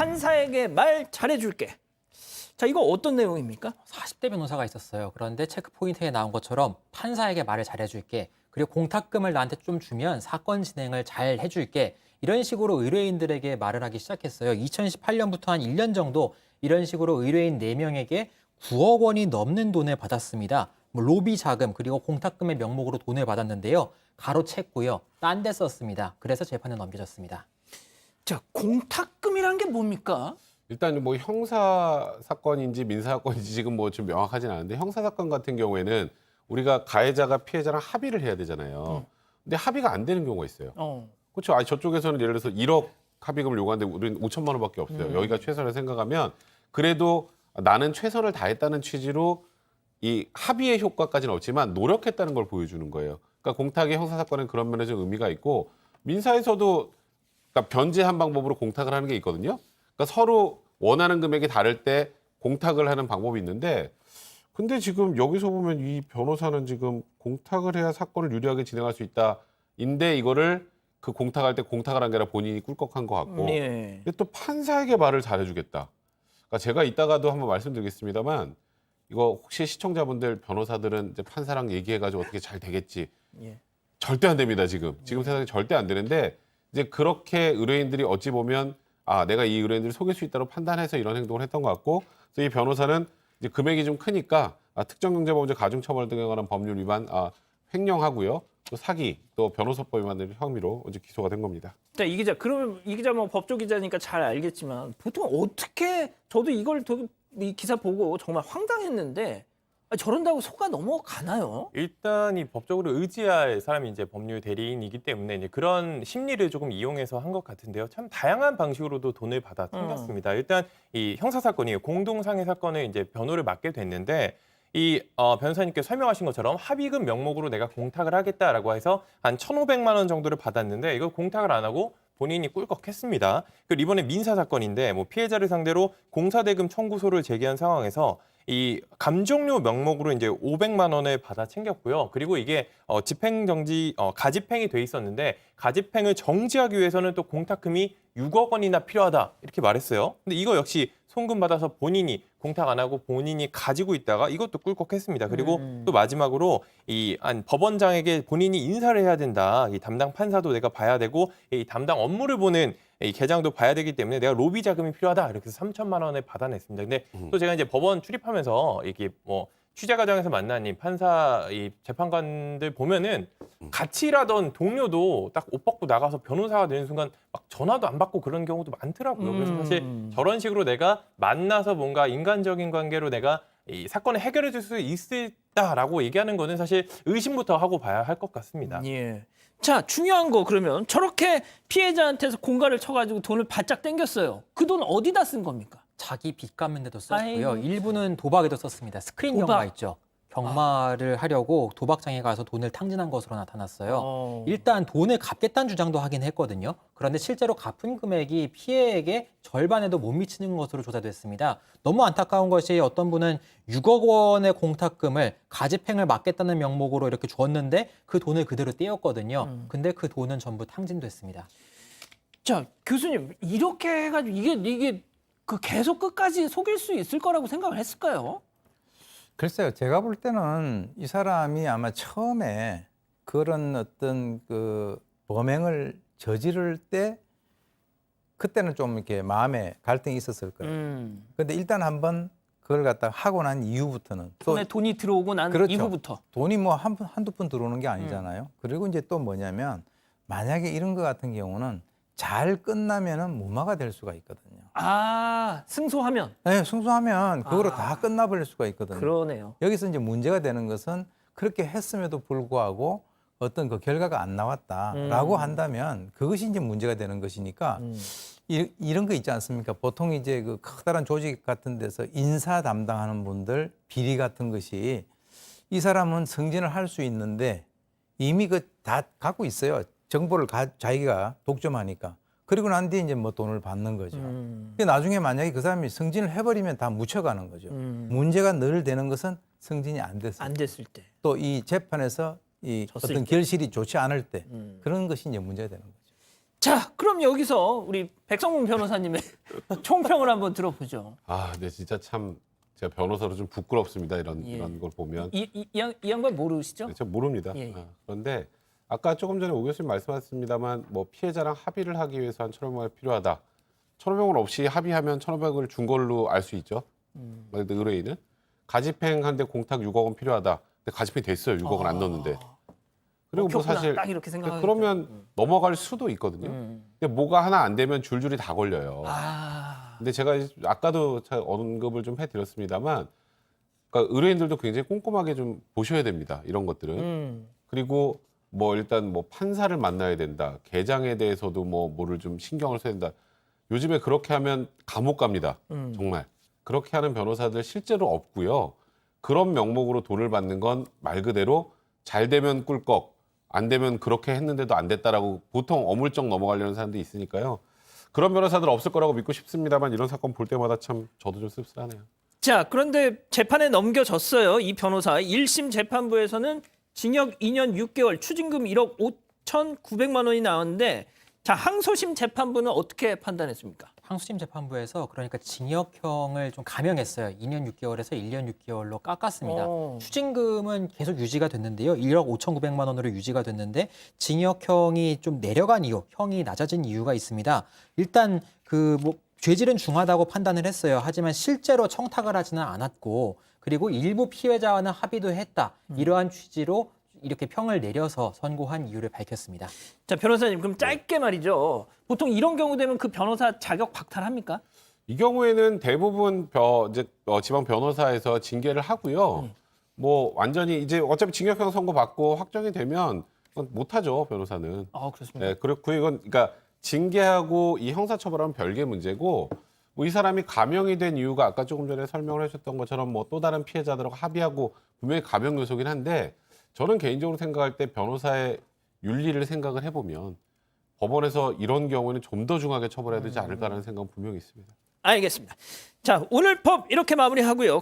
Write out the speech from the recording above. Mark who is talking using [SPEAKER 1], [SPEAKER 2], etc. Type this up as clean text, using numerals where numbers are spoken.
[SPEAKER 1] 판사에게 말 잘해줄게. 자, 이거 어떤 내용입니까?
[SPEAKER 2] 40대 변호사가 있었어요. 그런데 체크 포인트에 나온 것처럼 판사에게 말을 잘해줄게. 그리고 공탁금을 나한테 좀 주면 사건 진행을 잘 해줄게. 이런 식으로 의뢰인들에게 말을 하기 시작했어요. 2018년부터 한 1년 정도 이런 식으로 의뢰인 4명에게 9억 원이 넘는 돈을 받았습니다. 로비 자금 그리고 공탁금의 명목으로 돈을 받았는데요. 가로챘고요. 딴 데 썼습니다. 그래서 재판에 넘겨졌습니다.
[SPEAKER 1] 자, 공탁금이란 게 뭡니까?
[SPEAKER 3] 일단 뭐 형사 사건인지 민사 사건인지 지금 뭐 좀 명확하진 않은데 형사 사건 같은 경우에는 우리가 가해자가 피해자랑 합의를 해야 되잖아요. 근데 합의가 안 되는 경우가 있어요. 그렇죠. 아니 저쪽에서는 예를 들어서 1억 합의금을 요구하는데 우리는 5천만 원밖에 없어요. 여기가 최선을 생각하면 그래도 나는 최선을 다했다는 취지로 이 합의의 효과까지는 없지만 노력했다는 걸 보여주는 거예요. 그러니까 공탁의 형사 사건은 그런 면에서 의미가 있고 민사에서도 그러니까 변제한 방법으로 공탁을 하는 게 있거든요. 그러니까 서로 원하는 금액이 다를 때 공탁을 하는 방법이 있는데 근데 지금 여기서 보면 이 변호사는 지금 공탁을 해야 사건을 유리하게 진행할 수 있다인데 이거를 그 공탁할 때 공탁을 한 게 아니라 본인이 꿀꺽한 것 같고
[SPEAKER 1] 예.
[SPEAKER 3] 근데 또 판사에게 말을 잘해주겠다. 그러니까 제가 이따가도 한번 말씀드리겠습니다만 이거 혹시 시청자분들 변호사들은 이제 판사랑 얘기해가지고 어떻게 잘 되겠지.
[SPEAKER 1] 예.
[SPEAKER 3] 절대 안 됩니다. 지금 세상에 절대 안 되는데 이제 그렇게 의뢰인들이 어찌 보면 아 내가 이 의뢰인들을 속일 수 있다고 판단해서 이런 행동을 했던 것 같고 그래서 이 변호사는 이제 금액이 좀 크니까 특정경제범죄 가중처벌 등에 관한 법률 위반 횡령하고요. 또 사기, 또 변호사법 위반 혐의로 이제 기소가 된 겁니다.
[SPEAKER 1] 자, 이 기자, 그러면 이 기자 뭐 법조 기자니까 잘 알겠지만 보통 어떻게 저도 이걸 이 기사 보고 정말 황당했는데 저런다고 속아 넘어가나요?
[SPEAKER 4] 일단 이 법적으로 의지할 사람이 이제 법률 대리인이기 때문에 이제 그런 심리를 조금 이용해서 한 것 같은데요. 참 다양한 방식으로도 돈을 받아 챙겼습니다. 일단 이 형사 사건이에요. 공동상해 사건을 이제 변호를 맡게 됐는데 이 변호사님께 설명하신 것처럼 합의금 명목으로 내가 공탁을 하겠다라고 해서 한 1,500만 원 정도를 받았는데 이걸 공탁을 안 하고 본인이 꿀꺽했습니다. 그리고 이번에 민사 사건인데 뭐 피해자를 상대로 공사대금 청구소를 제기한 상황에서 이 감정료 명목으로 이제 500만 원을 받아 챙겼고요. 그리고 이게 집행정지 가집행이 돼 있었는데 가집행을 정지하기 위해서는 또 공탁금이 6억 원이나 필요하다 이렇게 말했어요. 근데 이거 역시 송금 받아서 본인이 공탁 안 하고 본인이 가지고 있다가 이것도 꿀꺽했습니다. 그리고 또 마지막으로 이 법원장에게 본인이 인사를 해야 된다. 이 담당 판사도 내가 봐야 되고 이 담당 업무를 보는 이 계장도 봐야 되기 때문에 내가 로비 자금이 필요하다. 이렇게 해서 3천만 원을 받아냈습니다. 근데 또 제가 이제 법원 출입하면서 이게 뭐 취재 과정에서 만난 이 판사, 이 재판관들 보면은 같이 일하던 동료도 딱 옷 벗고 나가서 변호사가 되는 순간 막 전화도 안 받고 그런 경우도 많더라고요. 그래서 사실 저런 식으로 내가 만나서 뭔가 인간적인 관계로 내가 이 사건을 해결해 줄 수 있을다라고 얘기하는 거는 사실 의심부터 하고 봐야 할 것 같습니다.
[SPEAKER 1] 예. 자, 중요한 거 그러면 저렇게 피해자한테서 공갈을 쳐가지고 돈을 바짝 땡겼어요. 그 돈 어디다 쓴 겁니까?
[SPEAKER 2] 자기 빚 갚는 데도 썼고요.
[SPEAKER 1] 아이고.
[SPEAKER 2] 일부는 도박에도 썼습니다. 스크린
[SPEAKER 1] 도박.
[SPEAKER 2] 경마 있죠. 경마를 하려고 도박장에 가서 돈을 탕진한 것으로 나타났어요. 일단 돈을 갚겠다는 주장도 하긴 했거든요. 그런데 실제로 갚은 금액이 피해액의 절반에도 못 미치는 것으로 조사됐습니다. 너무 안타까운 것이 어떤 분은 6억 원의 공탁금을 가집행을 막겠다는 명목으로 이렇게 줬는데 그 돈을 그대로 떼었거든요. 근데 그 돈은 전부 탕진됐습니다.
[SPEAKER 1] 자, 교수님 이렇게 해가지고 이게 그 계속 끝까지 속일 수 있을 거라고 생각을 했을까요?
[SPEAKER 5] 글쎄요, 제가 볼 때는 이 사람이 아마 처음에 그런 어떤 그 범행을 저지를 때 그때는 좀 이렇게 마음에 갈등이 있었을 거예요. 근데 일단 한번 그걸 갖다가 하고 난 이후부터는 또
[SPEAKER 1] 손에 돈이 들어오고 난
[SPEAKER 5] 그렇죠.
[SPEAKER 1] 이후부터.
[SPEAKER 5] 돈이 뭐 한두 푼 들어오는 게 아니잖아요. 그리고 이제 또 뭐냐면 만약에 이런 거 같은 경우는 잘 끝나면은 무마가 될 수가 있거든요.
[SPEAKER 1] 아, 승소하면.
[SPEAKER 5] 네, 승소하면 그거로 다 끝나버릴 수가 있거든요.
[SPEAKER 1] 그러네요.
[SPEAKER 5] 여기서 이제 문제가 되는 것은 그렇게 했음에도 불구하고 어떤 그 결과가 안 나왔다라고 한다면 그것이 이제 문제가 되는 것이니까 이런 거 있지 않습니까? 보통 이제 그 커다란 조직 같은 데서 인사 담당하는 분들 비리 같은 것이 이 사람은 승진을 할 수 있는데 이미 그 다 갖고 있어요. 정보를 자기가 독점하니까. 그리고 난 뒤에 이제 뭐 돈을 받는 거죠. 근데 나중에 만약에 그 사람이 승진을 해버리면 다 묻혀가는 거죠. 문제가 늘 되는 것은 승진이 안 됐을
[SPEAKER 1] 안 됐을 때.
[SPEAKER 5] 또 이 재판에서 이
[SPEAKER 1] 졌을
[SPEAKER 5] 어떤
[SPEAKER 1] 때.
[SPEAKER 5] 결실이 좋지 않을 때 그런 것이 이제 문제가 되는 거죠.
[SPEAKER 1] 자, 그럼 여기서 우리 백성문 변호사님의 총평을 한번 들어보죠.
[SPEAKER 3] 아, 네, 진짜 참 제가 변호사로 좀 부끄럽습니다.
[SPEAKER 1] 예.
[SPEAKER 3] 이런 걸 보면.
[SPEAKER 1] 이 양반 모르시죠?
[SPEAKER 3] 제가 모릅니다.
[SPEAKER 1] 예, 예.
[SPEAKER 3] 그런데 아까 조금 전에 오 교수님 말씀하셨습니다만 뭐 피해자랑 합의를 하기 위해서 한 1,500만 원 필요하다. 1,500원 없이 합의하면 1,500을 준 걸로 알 수 있죠. 근데 의뢰인은 가집행한데 공탁 6억 원 필요하다. 근데 가집행 됐어요. 6억을 안 넣었는데. 그리고 뭐
[SPEAKER 1] 먹혔구나.
[SPEAKER 3] 사실
[SPEAKER 1] 딱 이렇게 생각하겠죠.
[SPEAKER 3] 그러면 넘어갈 수도 있거든요. 근데 뭐가 하나 안 되면 줄줄이 다 걸려요. 근데 제가 아까도 언급을 좀 해드렸습니다만, 그러니까 의뢰인들도 굉장히 꼼꼼하게 좀 보셔야 됩니다. 이런 것들은. 그리고 뭐 일단 뭐 판사를 만나야 된다. 계장에 대해서도 뭐를 좀 신경을 써야 된다. 요즘에 그렇게 하면 감옥 갑니다. 정말. 그렇게 하는 변호사들 실제로 없고요. 그런 명목으로 돈을 받는 건 말 그대로 잘 되면 꿀꺽, 안 되면 그렇게 했는데도 안 됐다라고 보통 어물쩍 넘어가려는 사람들이 있으니까요. 그런 변호사들 없을 거라고 믿고 싶습니다만 이런 사건 볼 때마다 참 저도 좀 씁쓸하네요.
[SPEAKER 1] 자, 그런데 재판에 넘겨졌어요. 이 변호사. 1심 재판부에서는 징역 2년 6개월, 추징금 1억 5,900만 원이 나왔는데, 자, 항소심 재판부는 어떻게 판단했습니까?
[SPEAKER 2] 항소심 재판부에서 그러니까 징역형을 좀 감형했어요. 2년 6개월에서 1년 6개월로 깎았습니다. 추징금은 계속 유지가 됐는데요. 1억 5,900만 원으로 유지가 됐는데 징역형이 좀 내려간 이유, 형이 낮아진 이유가 있습니다. 일단 죄질은 중하다고 판단을 했어요. 하지만 실제로 청탁을 하지는 않았고 그리고 일부 피해자와는 합의도 했다. 이러한 취지로 이렇게 평을 내려서 선고한 이유를 밝혔습니다.
[SPEAKER 1] 자, 변호사님, 그럼 짧게 말이죠. 보통 이런 경우 되면 그 변호사 자격 박탈합니까?
[SPEAKER 3] 이 경우에는 대부분 지방 변호사에서 징계를 하고요. 뭐 완전히 이제 어차피 징역형 선고 받고 확정이 되면 못하죠, 변호사는.
[SPEAKER 1] 아, 그렇습니다.
[SPEAKER 3] 네, 그렇고 이건 그러니까 징계하고 이 형사처벌하면 별개 문제고 뭐 이 사람이 감형이 된 이유가 아까 조금 전에 설명을 하셨던 것처럼 뭐 또 다른 피해자들하고 합의하고 분명히 감형 요소긴 한데 저는 개인적으로 생각할 때 변호사의 윤리를 생각을 해보면 법원에서 이런 경우에는 좀 더 중하게 처벌해야 되지 않을까라는 생각은 분명히 있습니다.
[SPEAKER 1] 알겠습니다. 자, 오늘 법 이렇게 마무리하고요.